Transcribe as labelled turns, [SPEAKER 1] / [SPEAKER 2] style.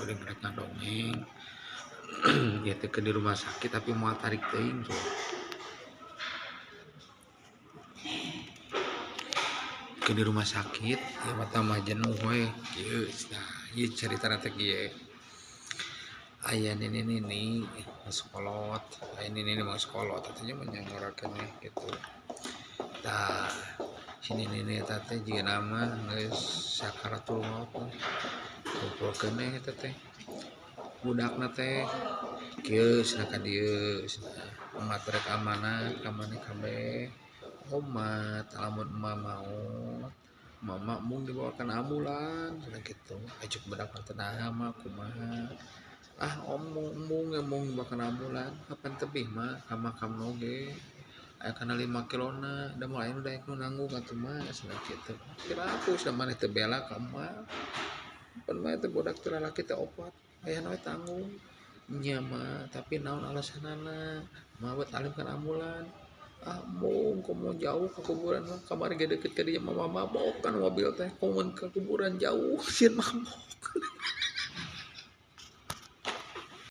[SPEAKER 1] udah mereka dongeng gitu ke di rumah sakit tapi mau tarik teuing so. Ke di rumah sakit ya mata mah jenuh we kieu nah ieu cerita teh kieu aya nini sekolot aya nini mau sekolot tadinya menyangorakeun gitu tah si nini teh jiga nama geus sakaratul maut kumpulkeun eta teh budakna teh kieu cenah ka dieu cenah emat rek amanah ka maneh kabeh omat lamun emak maot mama mung dibawakan ambulan cenah kitu ajuk budak teh naha mah kumaha mung dibawakan ambulan kapan tebih mah ka makam oge aya kana 5 kilona da mulai nu daek nu nanggung atuh mah cenah kitu kira aku cenah maneh teu bela ka emak pan mah teh budak teh lalaki teh opat aya we tanggung nya mah tapi naon alasanana mah buat alimkan ambulan mung komo jauh ke kuburan mah kamari ge deukeut ka dieu mah mabok kan mobil teh komo ke kuburan jauh sieun mabok